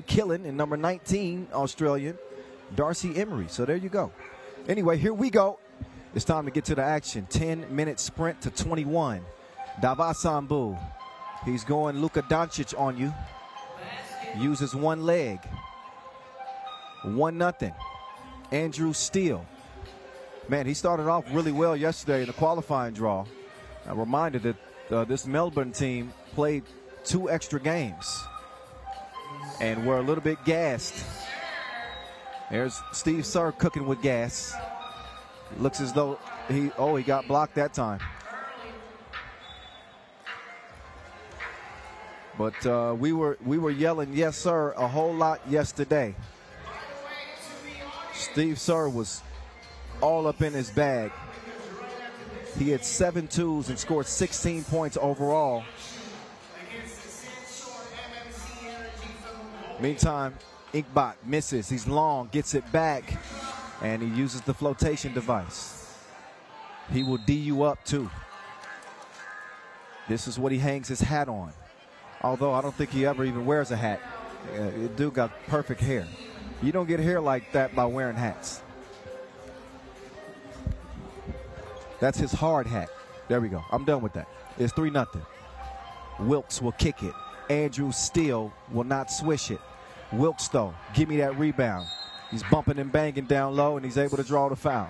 killing in number 19, Australian, Darcy Emery. So there you go. Anyway, here we go. It's time to get to the action. 10-minute sprint to 21. Davasambu. He's going Luka Doncic on you. Uses one leg. 1-0. Andrew Steele. Man, he started off really well yesterday in the qualifying draw. I'm reminded that this Melbourne team played 2 extra games and we're a little bit gassed. There's Steve Kerr cooking with gas. Looks as though he got blocked that time. But we were yelling yes sir a whole lot yesterday. Steve Kerr was all up in his bag. He had 7 twos and scored 16 points overall. Meantime, Inkbot misses. He's long, gets it back, and he uses the flotation device. He will D you up too. This is what he hangs his hat on. Although I don't think he ever even wears a hat. The dude got perfect hair. You don't get hair like that by wearing hats. That's his hard hat. There we go. I'm done with that. It's 3-0. Wilkes will kick it. Andrew Steele will not swish it. Wilkes, though, give me that rebound. He's bumping and banging down low, and he's able to draw the foul.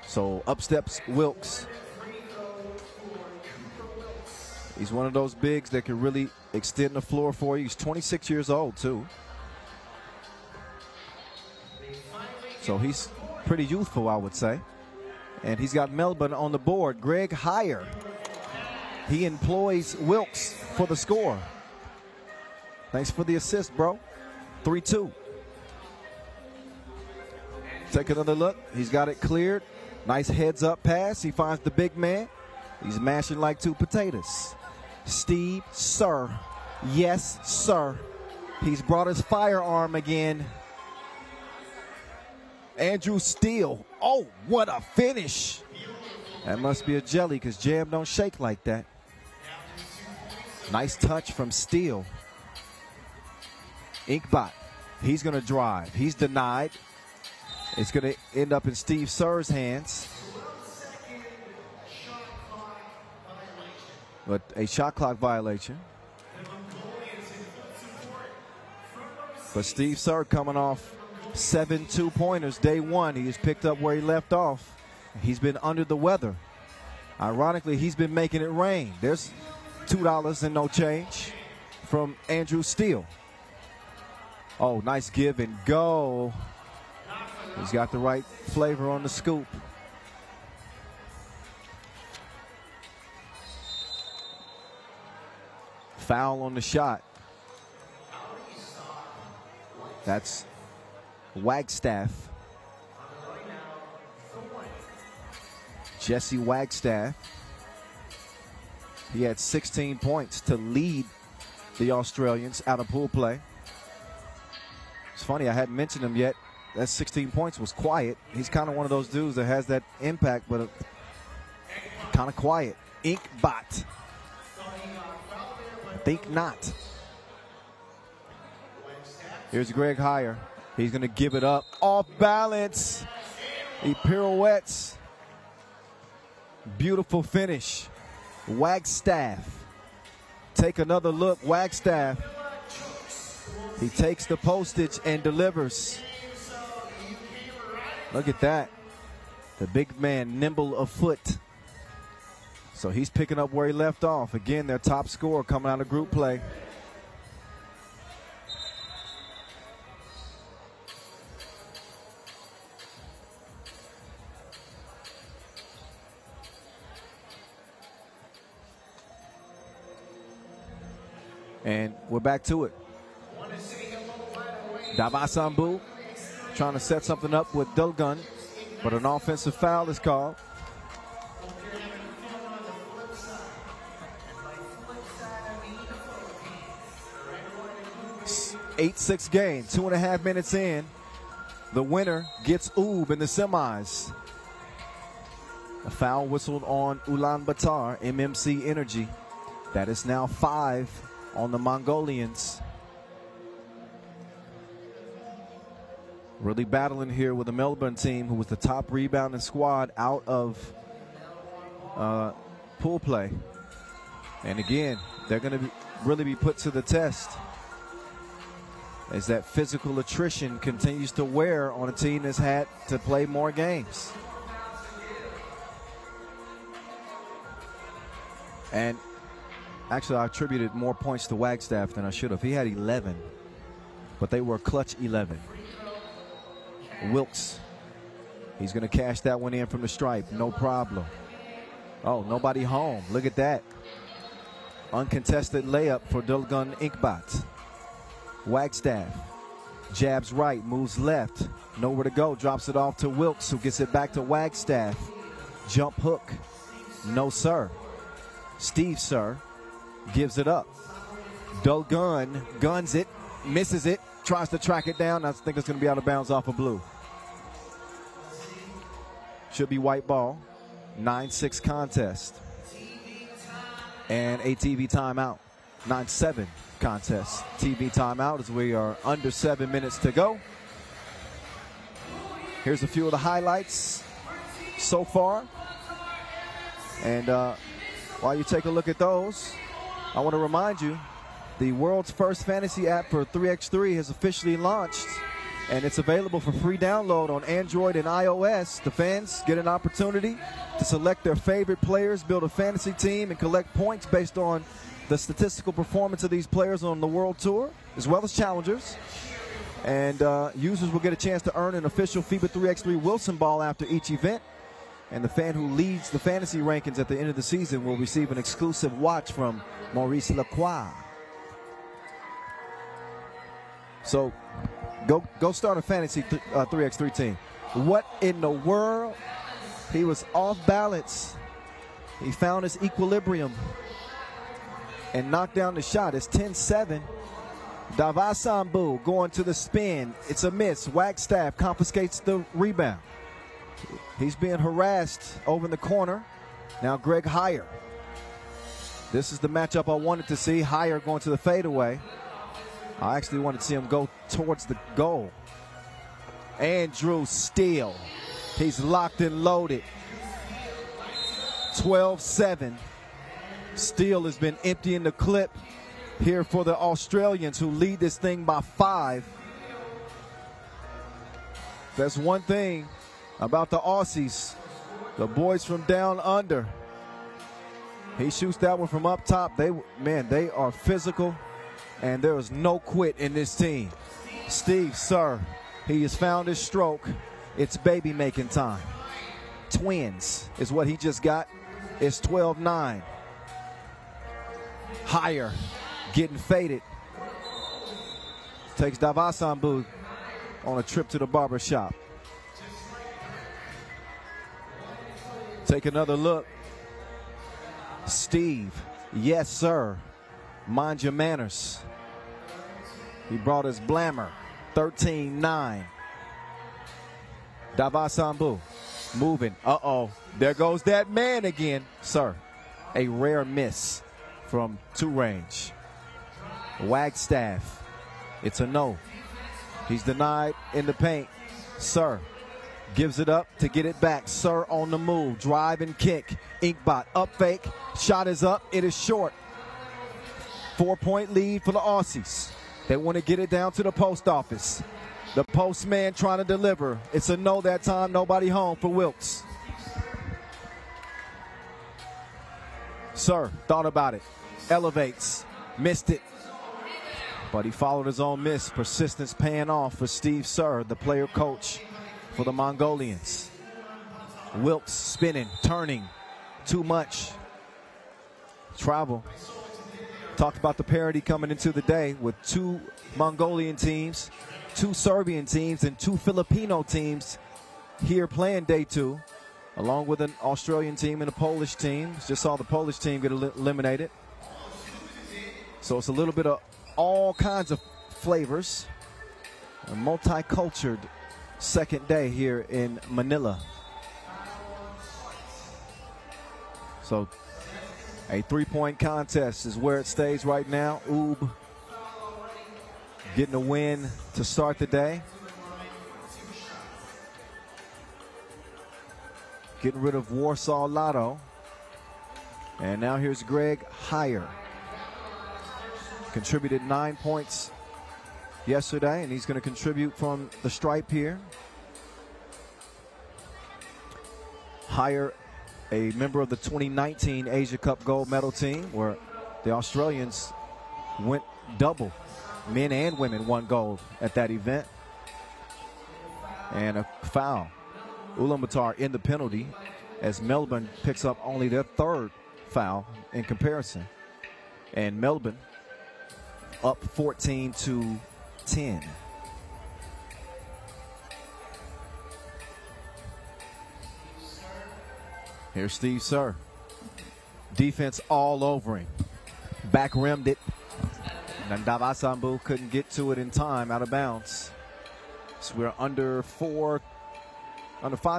So up steps Wilkes. He's one of those bigs that can really extend the floor for you. He's 26 years old, too. So he's pretty youthful, I would say. And he's got Melbourne on the board. Greg Heyer. He employs Wilkes for the score. Thanks for the assist, bro. 3-2. Take another look. He's got it cleared. Nice heads-up pass. He finds the big man. He's mashing like 2 potatoes. Steve Kerr. Yes, sir. He's brought his firearm again. Andrew Steele. Oh, what a finish. That must be a jelly because jam don't shake like that. Nice touch from Steele. Inkbot. He's going to drive. He's denied. It's going to end up in Steve Kerr's hands. But a shot clock violation. But Steve Kerr coming off 7 2-pointers day one. He has picked up where he left off. He's been under the weather. Ironically, he's been making it rain. There's $2 and no change from Andrew Steele. Oh, nice give and go. He's got the right flavor on the scoop. Foul on the shot. That's Wagstaff. Jesse Wagstaff. He had 16 points to lead the Australians out of pool play. It's funny, I hadn't mentioned him yet. That 16 points was quiet. He's kind of one of those dudes that has that impact, but kind of quiet. Inkbot. Think not. Here's Greg Heyer. He's going to give it up. Off balance. He pirouettes. Beautiful finish. Wagstaff. Take another look. Wagstaff. He takes the postage and delivers. Look at that. The big man nimble of foot. So he's picking up where he left off. Again, their top scorer coming out of group play. And we're back to it. Davasambu trying to set something up with Dulgun, but an offensive foul is called. 8-6 game, 2.5 minutes in. The winner gets Oob in the semis. A foul whistled on Ulaanbaatar, MMC Energy. That is now 5 on the Mongolians. Really battling here with the Melbourne team, who was the top rebounding squad out of pool play. And again, they're going to really be put to the test as that physical attrition continues to wear on a team that's had to play more games. And actually, I attributed more points to Wagstaff than I should have. He had 11, but they were clutch 11. Wilkes, he's going to cash that one in from the stripe, no problem. Oh, nobody home. Look at that. Uncontested layup for Dulgun Inkbat. Wagstaff jabs right, moves left, nowhere to go, drops it off to Wilkes, who gets it back to Wagstaff. Jump hook, no sir. Steve Sir gives it up. Dulgun guns it, misses it, tries to track it down. I think it's going to be out of bounds off of blue. Should be white ball. 9-6 contest. And a TV timeout. 9-7 contest. TV timeout as we are under 7 minutes to go. Here's a few of the highlights so far. And while you take a look at those, I want to remind you, the world's first fantasy app for 3x3 has officially launched, and it's available for free download on Android and iOS. The fans get an opportunity to select their favorite players, build a fantasy team, and collect points based on the statistical performance of these players on the World Tour, as well as challengers. And users will get a chance to earn an official FIBA 3x3 Wilson ball after each event. And the fan who leads the fantasy rankings at the end of the season will receive an exclusive watch from Maurice Lacroix. So go start a fantasy 3x3 team. What in the world? He was off balance. He found his equilibrium and knocked down the shot. It's 10-7. Davasambu going to the spin. It's a miss. Wagstaff confiscates the rebound. He's being harassed over in the corner. Now Greg Heyer. This is the matchup I wanted to see. Heyer going to the fadeaway. I actually wanted to see him go towards the goal. Andrew Steele. He's locked and loaded. 12-7. Steele has been emptying the clip here for the Australians, who lead this thing by 5. That's one thing about the Aussies, the boys from down under. He shoots that one from up top. They are physical, and there is no quit in this team. Steve Sir, he has found his stroke. It's baby making time. Twins is what he just got. It's 12-9. Heyer getting faded. Takes Davasambu on a trip to the barber shop. Take another look. Steve, yes sir. Mind your manners. He brought his blammer. 13-9. Davasambu moving. Uh-oh. There goes that man again. Sir, a rare miss from 2 range. Wagstaff. It's a no. He's denied in the paint. Sir gives it up to get it back. Sir on the move. Drive and kick. Inkbot up fake. Shot is up. It is short. 4-point lead for the Aussies. They want to get it down to the post office. The postman trying to deliver. It's a no that time. Nobody home for Wilkes. Sir thought about it. Elevates. Missed it. But he followed his own miss. Persistence paying off for Steve Sir, the player coach for the Mongolians. Wilkes spinning, turning. Too much. Travel. Talked about the parity coming into the day with 2 Mongolian teams, 2 Serbian teams, and 2 Filipino teams here playing day 2, along with an Australian team and a Polish team. Just saw the Polish team get eliminated. So it's a little bit of all kinds of flavors. A multicultural second day here in Manila. So a three-point contest is where it stays right now. Oob getting a win to start the day. Getting rid of Warsaw-WT. And now here's Greg Heyer. Contributed 9 points yesterday, and he's going to contribute from the stripe here. Heyer, a member of the 2019 Asia Cup gold medal team, where the Australians went double. Men and women won gold at that event. And a foul. Ulaanbaatar in the penalty as Melbourne picks up only their third foul in comparison. And Melbourne up 14-10. Here's Steve Sir. Defense all over him. Back rimmed it. And Davasambu couldn't get to it in time, out of bounds. So we're under 5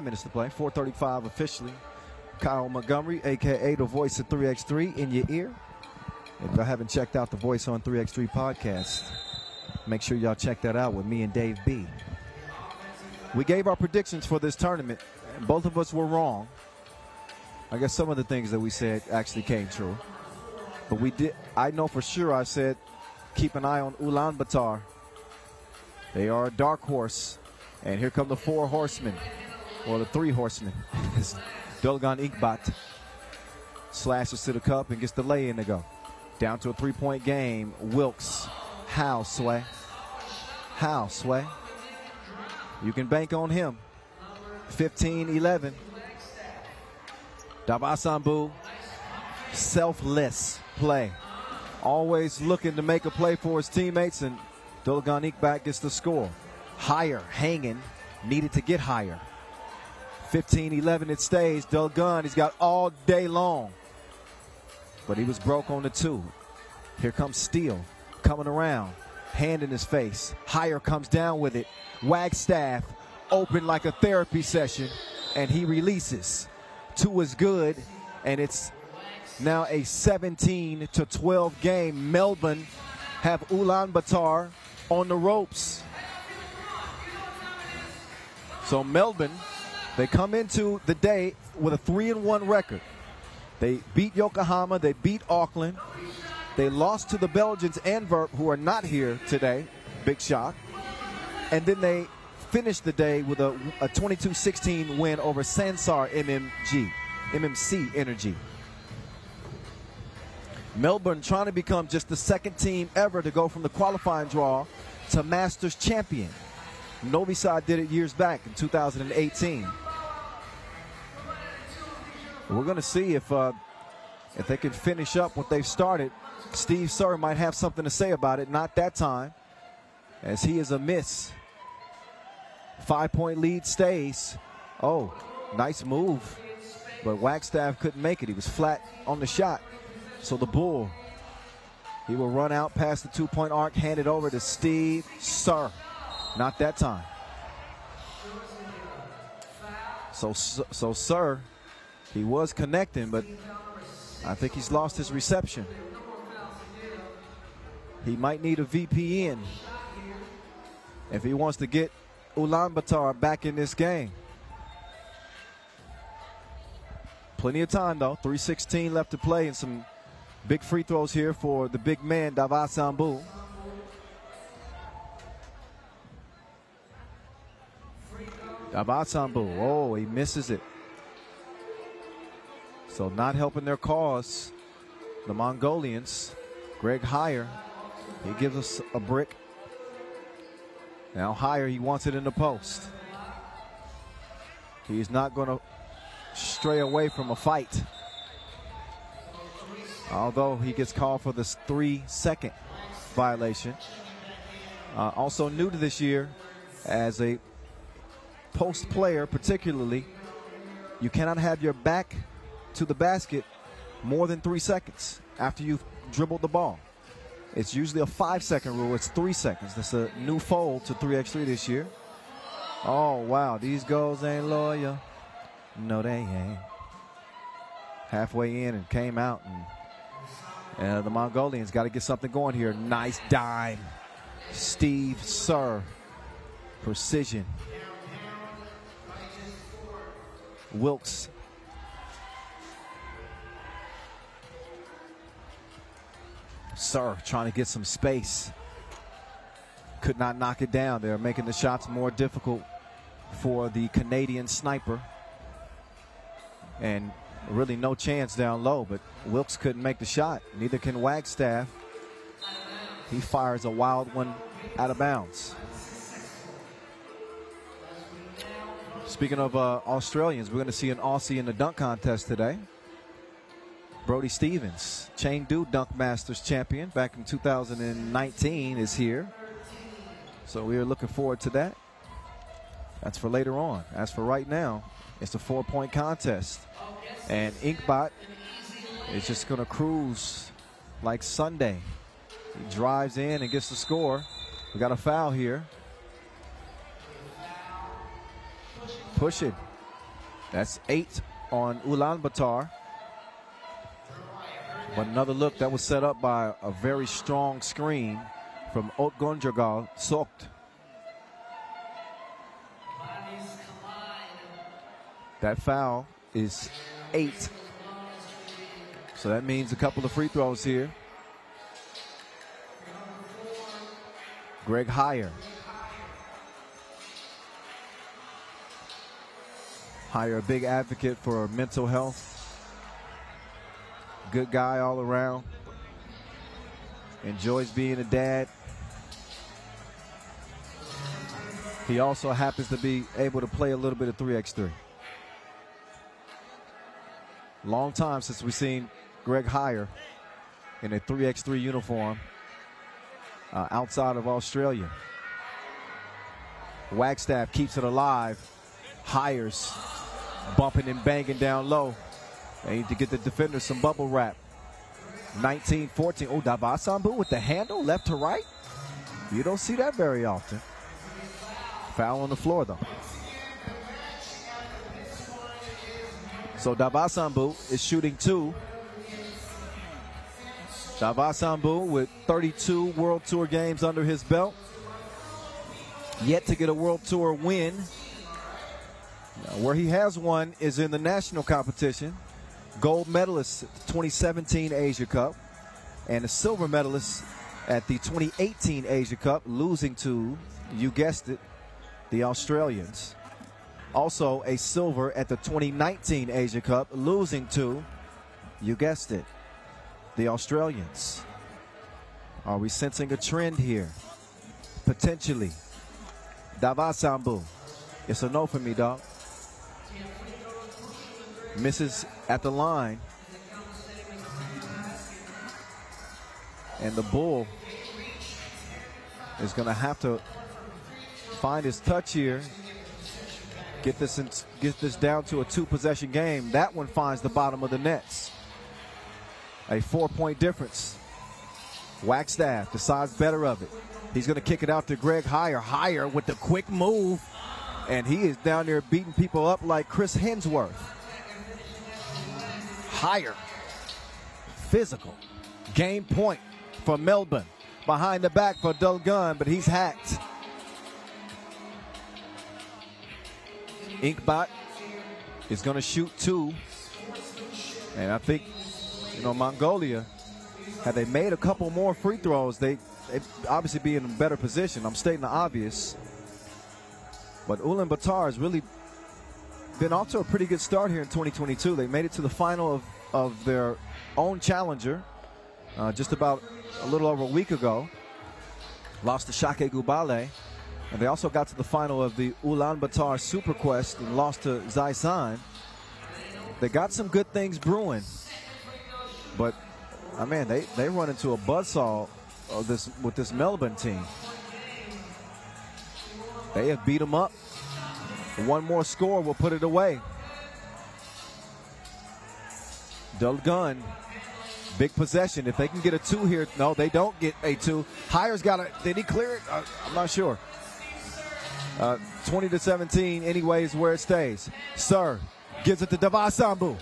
minutes to play, 4:35 officially. Kyle Montgomery, a.k.a. the voice of 3x3, in your ear. If you haven't checked out the Voice on 3x3 podcast, make sure y'all check that out with me and Dave B. We gave our predictions for this tournament, and both of us were wrong. I guess some of the things that we said actually came true. But we did. I know for sure I said keep an eye on Ulaanbaatar. They are a dark horse. And here come the 4 horsemen. Or the 3 horsemen. Dolgan Inkbat slashes to the cup and gets the lay-in to go. Down to a 3-point game. Wilkes. How, Sway? How, Sway? You can bank on him. 15-11. Davasambu, selfless play. Always looking to make a play for his teammates, and Dolgan Inkbat gets the score. Heyer hanging, needed to get higher. 15-11 it stays. Dolgan, he's got all day long. But he was broke on the 2. Here comes Steele coming around. Hand in his face. Heyer comes down with it. Wagstaff open like a therapy session, and he releases. 2 is good, and it's now a 17-12 game. Melbourne have Ulaanbaatar on the ropes. So Melbourne, they come into the day with a 3-1 record. They beat Yokohama, they beat Auckland. They lost to the Belgians, Antwerp, who are not here today. Big shock. And then they finished the day with a 22-16 win over Sansar MMC Energy. Melbourne trying to become just the 2nd team ever to go from the qualifying draw to Masters champion. Novi Sad did it years back in 2018. We're going to see if they can finish up what they've started. Steve Sir might have something to say about it. Not that time, as he is a miss. 5-point lead stays. Oh, nice move. But Wagstaff couldn't make it. He was flat on the shot. So the Bull, he will run out past the 2-point arc, hand it over to Steve Sir. Not that time. So Sir, he was connecting, but I think he's lost his reception. He might need a VPN if he wants to get Ulaanbaatar back in this game. Plenty of time, though. 3:16 left to play, and some big free throws here for the big man, Davasambu. Davasambu, oh, he misses it. So not helping their cause, the Mongolians. Greg Heyer, he gives us a brick. Now Heyer, he wants it in the post. He's not going to stray away from a fight. Although he gets called for this 3-second violation. Also new to this year as a post player, particularly, you cannot have your back to the basket more than 3 seconds after you've dribbled the ball. It's usually a 5-second rule. It's 3 seconds. That's a new fold to 3x3 this year. Oh, wow. These goals ain't loyal. No, they ain't. halfway in and came out. And the Mongolians got to get something going here. Nice dime. Steve Sir. Precision. Wilkes. Sir trying to get some space. Could not knock it down. They're making the shots more difficult for the Canadian sniper. And really no chance down low, but Wilkes couldn't make the shot. Neither can Wagstaff. He fires a wild one out of bounds. Speaking of Australians, we're going to see an Aussie in the dunk contest today. Brody Stevens, Chengdu Dunk Masters champion back in 2019, is here. So we are looking forward to that. That's for later on. As for right now, it's a 4-point contest. And Inkbot is just going to cruise like Sunday. He drives in and gets the score. We got a foul here. Push it. That's 8 on Ulaanbaatar. But another look that was set up by a very strong screen from Otgonjagal Sokt. That foul is 8. So that means a couple of free throws here. Greg Heyer. Heyer, a big advocate for mental health. Good guy all around. Enjoys being a dad. He also happens to be able to play a little bit of 3x3. Long time since we've seen Greg Heyer in a 3x3 uniform outside of Australia. Wagstaff keeps it alive. Heyer's bumping and banging down low. They need to get the defenders some bubble wrap. 19-14. Oh, Davasambu with the handle left to right. You don't see that very often. Foul on the floor, though. So Davasambu is shooting 2. Davasambu with 32 World Tour games under his belt. Yet to get a World Tour win. Where he has won is in the national competition. Gold medalist at the 2017 Asia Cup. And a silver medalist at the 2018 Asia Cup, losing to, you guessed it, the Australians. Also a silver at the 2019 Asia Cup, losing to, you guessed it, the Australians. Are we sensing a trend here? Potentially. Davasambu. It's a no for me, dog. Misses at the line. And the Bull is going to have to find his touch here. Get this down to a 2-possession game. That one finds the bottom of the nets. A 4-point difference. Wagstaff decides better of it. He's going to kick it out to Greg Heyer. Heyer with the quick move. And he is down there beating people up like Chris Hemsworth. Heyer. Physical. Game point for Melbourne. Behind the back for Dulgun, but he's hacked. Inkbot is going to shoot 2. And I think, Mongolia, had they made a couple more free throws, they'd obviously be in a better position. I'm stating the obvious. But Ulaanbaatar has really been off to a pretty good start here in 2022. They made it to the final of their own challenger just about a little over a week ago. Lost to Shake Gubale. And they also got to the final of the Ulaanbaatar Super Quest and lost to Zaisan. They got some good things brewing. But, they run into a buzzsaw with this Melbourne team. They have beat them up. One more score will put it away. Dulgun, big possession. If they can get a 2 here, no, they don't get a 2. Heyer's got did he clear it? I'm not sure. 20-17 anyway is where it stays. Sir gives it to Davasambu.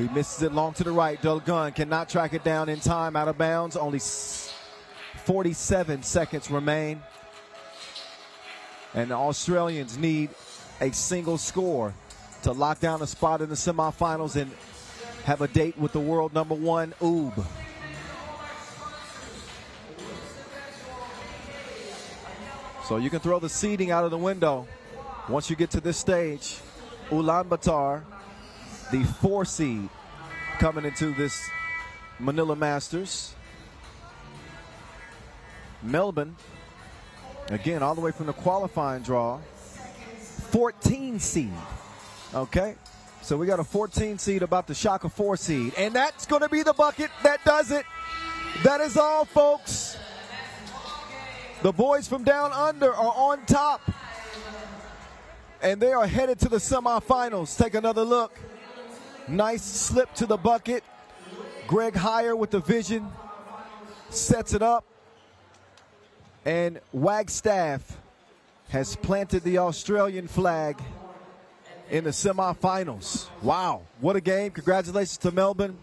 He misses it long to the right. Dulgun cannot track it down in time. Out of bounds. Only 47 seconds remain. And the Australians need a single score to lock down a spot in the semifinals and have a date with the world number one, Oob. So you can throw the seeding out of the window once you get to this stage. Ulaanbaatar, the 4 seed, coming into this Manila Masters. Melbourne, again, all the way from the qualifying draw, 14 seed. Okay, so we got a 14 seed about to shock a 4 seed, and that's going to be the bucket that does it. That is all, folks. The boys from down under are on top, and they are headed to the semifinals. Take another look. Nice slip to the bucket. Greg Heyer with the vision sets it up, and Wagstaff has planted the Australian flag in the semifinals. Wow, what a game. Congratulations to Melbourne.